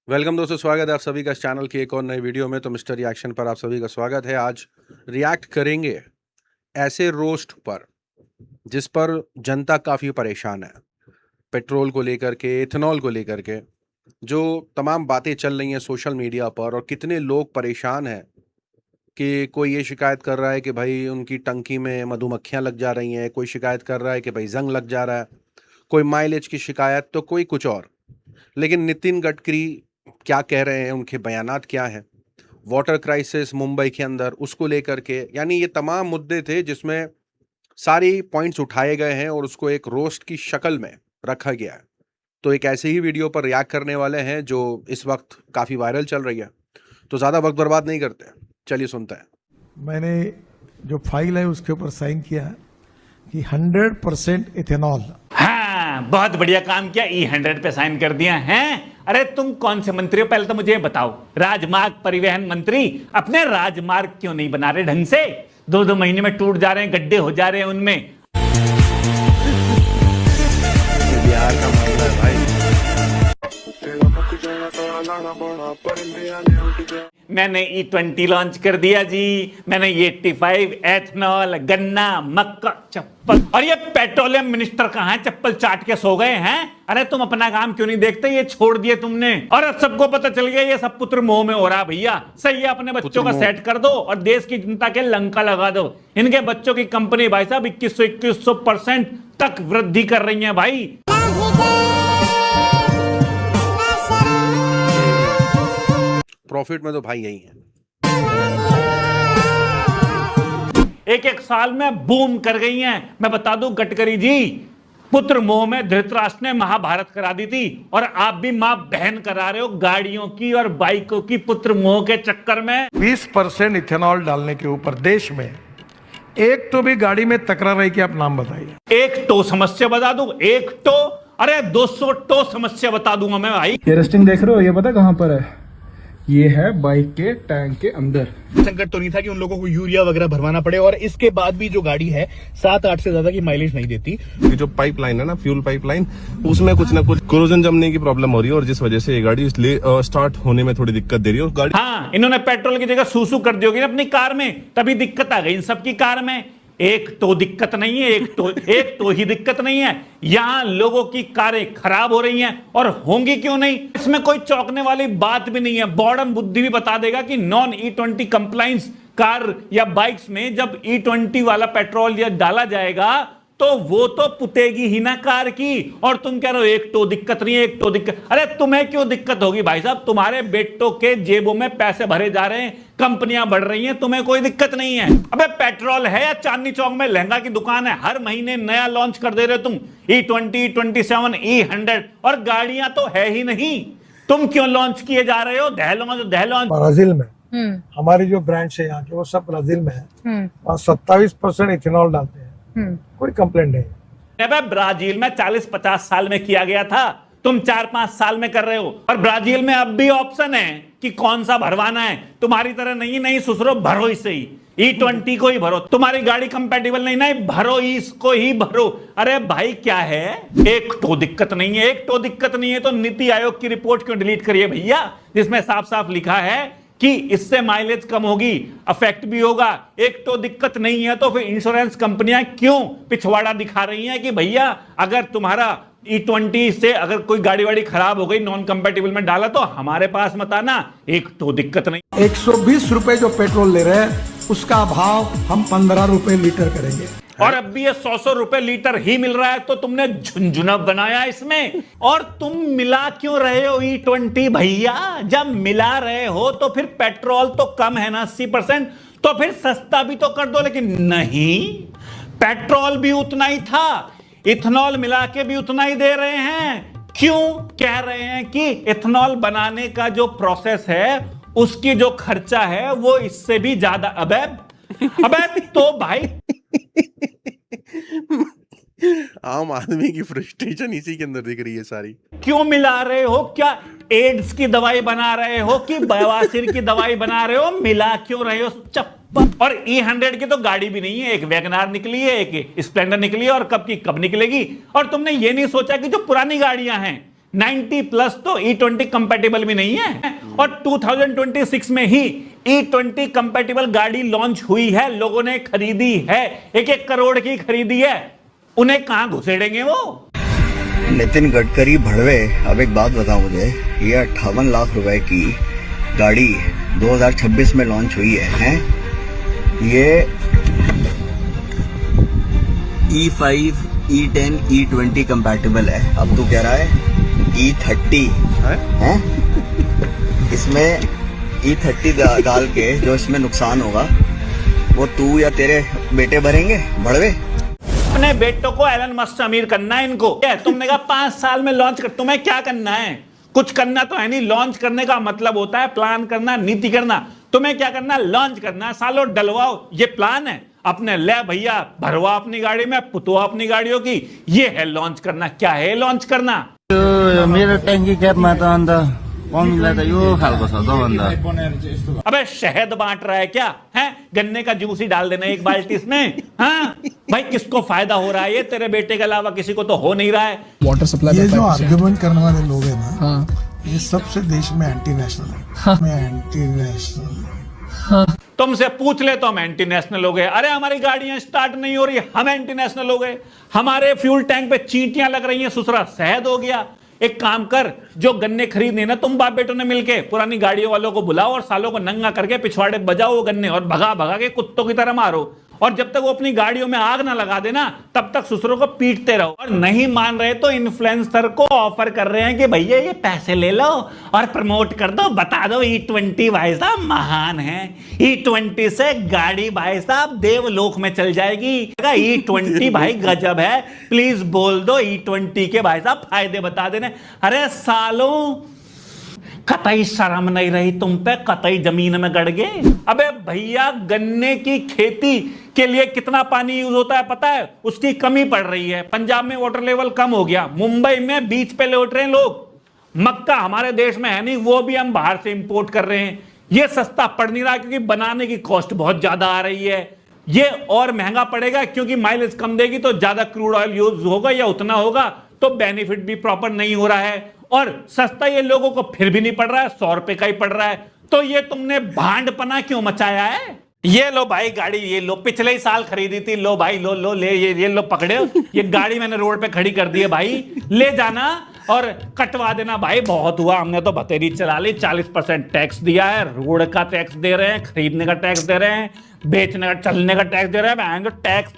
Welcome दोस्तों, स्वागत है आप सभी का इस चैनल की एक और नई वीडियो में। तो मिस्टर रिएक्शन पर आप सभी का स्वागत है। आज रिएक्ट करेंगे ऐसे रोस्ट पर जिस पर जनता काफ़ी परेशान है। पेट्रोल को लेकर के, इथेनॉल को लेकर के जो तमाम बातें चल रही हैं सोशल मीडिया पर, और कितने लोग परेशान हैं कि कोई ये शिकायत कर रहा है कि भाई उनकी टंकी में मधुमक्खियाँ लग जा रही हैं, कोई शिकायत कर रहा है कि भाई जंग लग जा रहा है, कोई माइलेज की शिकायत, तो कोई कुछ और। लेकिन नितिन गडकरी क्या कह रहे हैं, उनके बयानात क्या हैं, वाटर क्राइसिस मुंबई के अंदर उसको लेकर के, यानी ये तमाम मुद्दे थे जिसमें सारी पॉइंट्स उठाए गए हैं और उसको एक रोस्ट की शक्ल में रखा गया है। तो एक ऐसे ही वीडियो पर रिएक्ट करने वाले हैं जो इस वक्त काफ़ी वायरल चल रही है। तो ज़्यादा वक्त बर्बाद नहीं करते, चलिए सुनते हैं। मैंने जो फाइल है उसके ऊपर साइन किया है कि 100% इथेनॉल। हाँ, बहुत बढ़िया काम किया। E100 पे साइन कर दिया है। अरे तुम कौन से मंत्री हो, पहले तो मुझे बताओ। राजमार्ग परिवहन मंत्री अपने राजमार्ग क्यों नहीं बना रहे ढंग से? 2-2 महीने में टूट जा रहे हैं, गड्ढे हो जा रहे हैं उनमें। बिहार का मामला है भाई। मैंने E20 लॉन्च कर दिया जी। मैंने E85 एथनॉल, गन्ना, मक्का, चप्पल। और ये पेट्रोलियम मिनिस्टर कहाँ है? चप्पल चाट के सो गए हैं। अरे तुम अपना काम क्यों नहीं देखते? ये छोड़ दिए तुमने। और अब सबको पता चल गया ये सब पुत्र मोह में हो रहा। भैया सही है, अपने बच्चों का सेट कर दो और देश की जनता के लंका लगा दो। इनके बच्चों की कंपनी भाई साहब 2100-2100% तक वृद्धि कर रही है भाई। प्रॉफिट में तो भाई यही है। एक साल में बूम कर गई हैं। मैं बता दूं गडकरी जी, पुत्र मोह में धृतराष्ट्र ने महाभारत करा दी थी और आप भी मां बहन करा रहे हो गाड़ियों की और बाइकों की पुत्र मोह के चक्कर में। 20% इथेनॉल डालने के ऊपर देश में एक तो भी गाड़ी में तकरार रही कि आप नाम बताइए। एक तो समस्या बता दूं, एक तो अरे 200 तो समस्या बता दूंगा मैं भाई। ये रस्टिंग देख रहे हो, ये पता कहां पर है? ये है बाइक के टैंक के अंदर। संकट तो नहीं था कि उन लोगों को यूरिया वगैरह भरवाना पड़े, और इसके बाद भी जो गाड़ी है 7-8 से ज्यादा की माइलेज नहीं देती। ये जो पाइपलाइन है ना, फ्यूल पाइपलाइन, उसमें कुछ ना कुछ कोरोजन जमने की प्रॉब्लम हो रही है, और जिस वजह से ये गाड़ी इसलिए स्टार्ट होने में थोड़ी दिक्कत दे रही है। और गाड़ी हाँ, इन्होंने पेट्रोल की जगह सूसू कर दी होगी ना अपनी कार में, तभी दिक्कत आ गई इन सबकी कार में। एक तो दिक्कत नहीं है, एक तो ही दिक्कत नहीं है। यहां लोगों की कारें खराब हो रही हैं, और होंगी क्यों नहीं? इसमें कोई चौंकने वाली बात भी नहीं है। बॉर्डम बुद्धि भी बता देगा कि नॉन E20 कंप्लायंस कार या बाइक्स में जब E20 वाला पेट्रोल या डाला जाएगा तो वो तो पुतेगी ही ना कार की। और तुम कह रहे हो एक तो दिक्कत नहीं है, एक तो दिक्कत। अरे तुम्हें क्यों दिक्कत होगी भाई साहब? तुम्हारे बेटों के जेबों में पैसे भरे जा रहे हैं, कंपनियां बढ़ रही हैं, तुम्हें कोई दिक्कत नहीं है। अबे पेट्रोल है या चांदनी चौक में लहंगा की दुकान है? हर महीने नया लॉन्च कर दे रहे हो तुम। E20, E27, E100, और गाड़ियां तो है ही नहीं। तुम क्यों लॉन्च किए जा रहे हो? दहलॉन्च। ब्राजील में हमारी जो ब्रांच है यहाँ की, वो सब ब्राजील में है और 27% इथेनॉल डालते हैं। कोई कंप्लेंट नहीं। अबे ब्राजील में 40-50 साल में किया गया था, तुम 4-5 साल में कर रहे हो। और ब्राजील में अब भी ऑप्शन है कि कौन सा भरवाना है। तुम्हारी तरह नहीं सुसरो, भरो इसे ही, E20 को ही भरो। तुम्हारी गाड़ी कंपैटिबल नहीं, भरो इसको ही भरो। अरे भाई क्या है? एक तो दिक्कत नहीं है, एक तो दिक्कत नहीं है, तो नीति आयोग की रिपोर्ट क्यों डिलीट करिए भैया, जिसमें साफ साफ लिखा है कि इससे माइलेज कम होगी, अफेक्ट भी होगा। एक तो दिक्कत नहीं है, तो फिर इंश्योरेंस कंपनियां क्यों पिछवाड़ा दिखा रही हैं कि भैया अगर तुम्हारा E20 से अगर कोई गाड़ी वाड़ी खराब हो गई, नॉन कंपैटिबल में डाला, तो हमारे पास मत आना। एक तो दिक्कत नहीं। 120 रुपए जो पेट्रोल ले रहे हैं उसका भाव हम 15 रुपए लीटर करेंगे, और अब भी ये 100 रुपए लीटर ही मिल रहा है, तो तुमने झुंझुना बनाया इसमें। और तुम मिला क्यों रहे हो E20 भैया? जब मिला रहे हो तो फिर पेट्रोल तो कम है ना 80%, तो फिर सस्ता भी तो कर दो। लेकिन नहीं, पेट्रोल भी उतना ही था, इथेनॉल मिला के भी उतना ही दे रहे हैं। क्यों? कह रहे हैं कि इथेनॉल बनाने का जो प्रोसेस है उसकी जो खर्चा है वो इससे भी ज्यादा। अबे तो भाई आम आदमी की फ्रस्ट्रेशन इसी के अंदर दिख रही है सारी। क्यों मिला रहे हो? क्या एड्स की दवाई बना रहे हो कि बवासीर की दवाई बना रहे हो? मिला क्यों रहे हो? चप्पल। और E100 की तो गाड़ी भी नहीं है, एक वैगनार निकली है, एक स्प्लेंडर निकली है, और कब की कब निकलेगी। और तुमने ये नहीं सोचा कि जो पुरानी गाड़ियां हैं 90 प्लस तो E20 कंपैटिबल भी नहीं है। और 2026 में ही E20 कंपैटिबल गाड़ी लॉन्च हुई है, लोगों ने खरीदी है, 1-1 करोड़ की खरीदी है। उन्हें कहां घुसेड़ेंगे वो? नितिन गडकरी भड़वे, अब एक बात बताओ मुझे, ये 58 लाख रुपए की गाड़ी 2026 में लॉन्च हुई है? ये E5, E10, E20 कंपैटिबल है। अब तू कह रहा है E30 है? इसमें E30 डाल के जो इसमें नुकसान होगा वो तू या तेरे बेटे भरेंगे भड़वे? अपने बेटों को एलन मस्क से अमीर करना है इनको। तुमने कहा 5 साल में लॉन्च कर, तुम्हें क्या करना है? कुछ करना तो है नहीं। लॉन्च करने का मतलब होता है प्लान करना, नीति करना। तुम्हें क्या करना? लॉन्च करना। सालों डलवाओ, ये प्लान है। अपने ले भैया भरवा अपनी गाड़ी में, पुतवा अपनी गाड़ियों की, ये है लॉन्च करना। क्या है लॉन्च करना? मेरो ट्याङ्की क्यापमा त अन्त पम्पीलाई त यो खालको छ त अन्त। अबे शहद बांट रहा है क्या? है गन्ने का जूस ही डाल देना एक बाल्टी इसमें। हाँ भाई, किसको फायदा हो रहा है? ये तेरे बेटे के अलावा किसी को तो हो नहीं रहा है। वाटर सप्लाई ये जो आर्ग्यूमेंट करने वाले लोग हैं ना, ये सबसे देश में एंटी नेशनल है। एंटी नेशनल तुमसे पूछ ले तो हम एंटी नेशनल हो गए। अरे हमारी गाड़ियां स्टार्ट नहीं हो रही, हम एंटी नेशनल हो गए। हमारे फ्यूल टैंक पे चींटियां लग रही हैं, सुसरा शहद हो गया। एक काम कर, जो गन्ने खरीदने ना तुम बाप बेटों ने मिलके, पुरानी गाड़ियों वालों को बुलाओ और सालों को नंगा करके पिछवाड़े बजाओ वो गन्ने, और भगा भगा के कुत्तों की तरह मारो। और जब तक वो अपनी गाड़ियों में आग ना लगा देना, तब तक ससुरों को पीटते रहो। और नहीं मान रहे तो इन्फ्लुएंसर को ऑफर कर रहे हैं कि भैया ये पैसे ले लो और प्रमोट कर दो, बता दो E20 भाई साहब महान है। E20 से गाड़ी भाई साहब देवलोक में चल जाएगी। E20 भाई गजब है, प्लीज बोल दो E20 के भाई साहब फायदे बता देने। अरे सालों, कतई शर्म नहीं रही तुम पे, कतई जमीन में गड़ गए। अबे भैया, गन्ने की खेती के लिए कितना पानी यूज होता है पता है? उसकी कमी पड़ रही है। पंजाब में वाटर लेवल कम हो गया, मुंबई में बीच पे लौट रहे हैं लोग। मक्का हमारे देश में है नहीं, वो भी हम बाहर से इंपोर्ट कर रहे हैं। ये सस्ता पड़ नहीं रहा क्योंकि बनाने की कॉस्ट बहुत ज्यादा आ रही है। ये और महंगा पड़ेगा क्योंकि माइलेज कम देगी तो ज्यादा क्रूड ऑयल यूज होगा, या उतना होगा तो बेनिफिट भी प्रॉपर नहीं हो रहा है। और सस्ता ये लोगों को फिर भी नहीं पड़ रहा है, 100 रुपए का ही पड़ रहा है। तो ये तुमने भांडपना क्यों मचाया है? ये लो भाई गाड़ी, ये लो, पिछले ही साल खरीदी थी, लो भाई, लो लो ले, ये लो पकड़े। ये गाड़ी मैंने रोड पे खड़ी कर दी है भाई, ले जाना और कटवा देना भाई। बहुत हुआ, हमने तो बतेरी चला ली। 40% टैक्स दिया है, रोड का टैक्स दे रहे हैं, खरीदने का टैक्स दे रहे हैं, बेचने का, चलने का टैक्स दे रहे हैं। जो टैक्स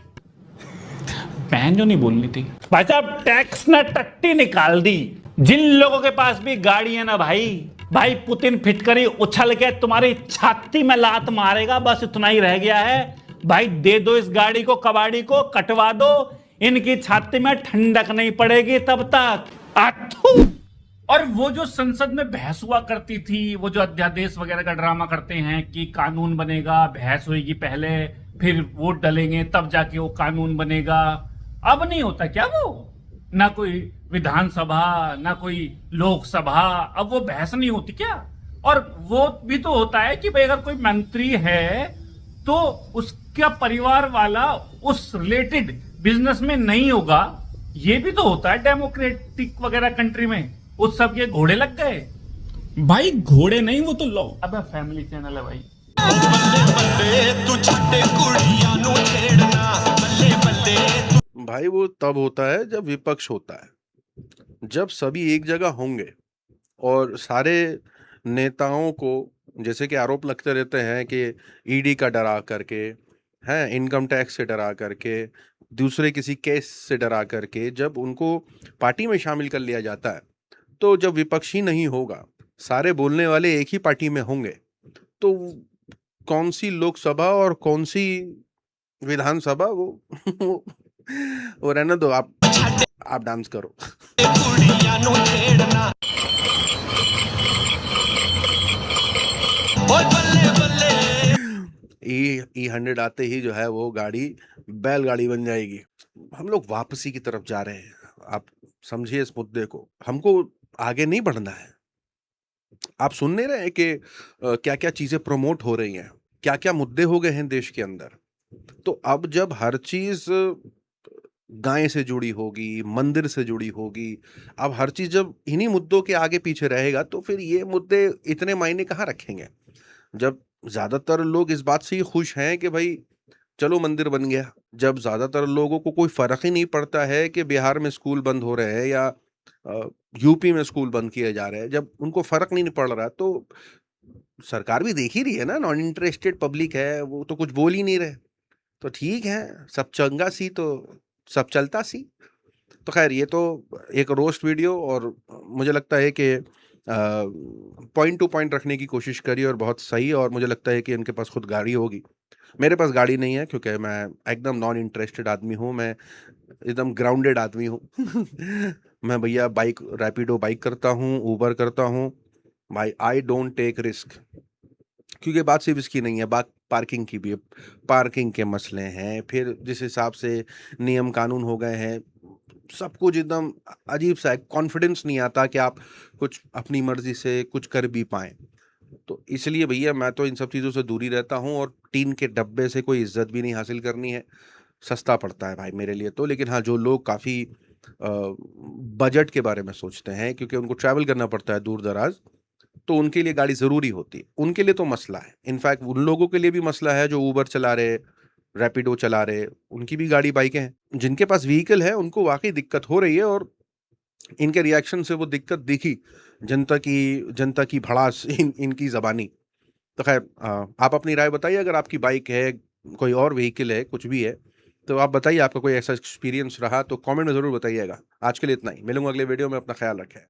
बहन जो नहीं बोलनी थी भाई साहब, टैक्स ने टट्टी निकाल दी। जिन लोगों के पास भी गाड़ी है ना भाई पुतिन फिटकरी उछल के तुम्हारी छाती में लात मारेगा, बस इतना ही रह गया है भाई। दे दो इस गाड़ी को, कबाड़ी को कटवा दो, इनकी छाती में ठंडक नहीं पड़ेगी तब तक। आथू। और वो जो संसद में बहस हुआ करती थी, वो जो अध्यादेश वगैरह का ड्रामा करते हैं कि कानून बनेगा, बहस होगी पहले, फिर वोट डलेंगे, तब जाके वो कानून बनेगा। अब नहीं होता क्या वो? ना कोई विधानसभा, ना कोई लोकसभा, अब वो बहस नहीं होती क्या? और वो भी तो होता है कि भाई अगर कोई मंत्री है तो उसका परिवार वाला उस रिलेटेड बिजनेस में नहीं होगा। ये भी तो होता है डेमोक्रेटिक वगैरह कंट्री में। उस सब के घोड़े लग गए भाई। घोड़े नहीं, वो तो लो। अब फैमिली चैनल है भाई। भाई वो तब होता है जब विपक्ष होता है, जब सभी एक जगह होंगे और सारे नेताओं को, जैसे कि आरोप लगते रहते हैं कि ईडी का डरा करके, हैं इनकम टैक्स से डरा करके, दूसरे किसी केस से डरा करके, जब उनको पार्टी में शामिल कर लिया जाता है, तो जब विपक्षी नहीं होगा, सारे बोलने वाले एक ही पार्टी में होंगे, तो कौन सी लोकसभा और कौन सी विधानसभा वो रहने दो। आप डांस करो। E100 आते ही जो है वो गाड़ी बैलगाड़ी बन जाएगी। हम लोग वापसी की तरफ जा रहे हैं। आप समझिए इस मुद्दे को, हमको आगे नहीं बढ़ना है। आप सुन नहीं रहे कि क्या क्या चीजें प्रमोट हो रही हैं, क्या क्या मुद्दे हो गए हैं देश के अंदर। तो अब जब हर चीज गाय से जुड़ी होगी, मंदिर से जुड़ी होगी। अब हर चीज़ जब इन्हीं मुद्दों के आगे पीछे रहेगा तो फिर ये मुद्दे इतने मायने कहाँ रखेंगे? जब ज़्यादातर लोग इस बात से ही खुश हैं कि भाई चलो मंदिर बन गया, जब ज़्यादातर लोगों को कोई फ़र्क ही नहीं पड़ता है कि बिहार में स्कूल बंद हो रहे हैं या यूपी में स्कूल बंद किए जा रहे हैं, जब उनको फ़र्क नहीं पड़ रहा तो सरकार भी देख ही रही है ना, नॉन इंटरेस्टेड पब्लिक है, वो तो कुछ बोल ही नहीं रहे। तो ठीक है, सब चंगा सी तो सब चलता सी। तो खैर ये तो एक रोस्ट वीडियो और मुझे लगता है कि पॉइंट टू पॉइंट रखने की कोशिश करी और बहुत सही, और मुझे लगता है कि इनके पास खुद गाड़ी होगी। मेरे पास गाड़ी नहीं है क्योंकि मैं एकदम नॉन इंटरेस्टेड आदमी हूँ, मैं एकदम ग्राउंडेड आदमी हूँ। मैं भैया बाइक रैपिडो बाइक करता हूँ, ऊबर करता हूँ। भाई आई डोंट टेक रिस्क, क्योंकि बात सिर्फ इसकी नहीं है, बात पार्किंग की भी है। पार्किंग के मसले हैं, फिर जिस हिसाब से नियम कानून हो गए हैं, सब कुछ एकदम अजीब सा है। कॉन्फिडेंस नहीं आता कि आप कुछ अपनी मर्जी से कुछ कर भी पाएँ। तो इसलिए भैया मैं तो इन सब चीज़ों से दूर ही रहता हूँ, और टीन के डब्बे से कोई इज़्ज़त भी नहीं हासिल करनी है। सस्ता पड़ता है भाई मेरे लिए तो। लेकिन हाँ, जो लोग काफ़ी बजट के बारे में सोचते हैं, क्योंकि उनको ट्रैवल करना पड़ता है दूर-दराज़, तो उनके लिए गाड़ी ज़रूरी होती है। उनके लिए तो मसला है। इनफैक्ट उन लोगों के लिए भी मसला है जो ऊबर चला रहे, रैपिडो चला रहे, उनकी भी गाड़ी बाइकें हैं। जिनके पास व्हीकल है उनको वाक़ई दिक्कत हो रही है, और इनके रिएक्शन से वो दिक्कत दिखी। जनता की भड़ास इनकी ज़बानी। तो ख़ैर आप अपनी राय बताइए, अगर आपकी बाइक है, कोई और व्हीकल है, कुछ भी है, तो आप बताइए आपका कोई ऐसा एक्सपीरियंस रहा तो कमेंट में ज़रूर बताइएगा। आज के लिए इतना ही। मिलूँगा अगले वीडियो में, अपना ख़्याल रखें।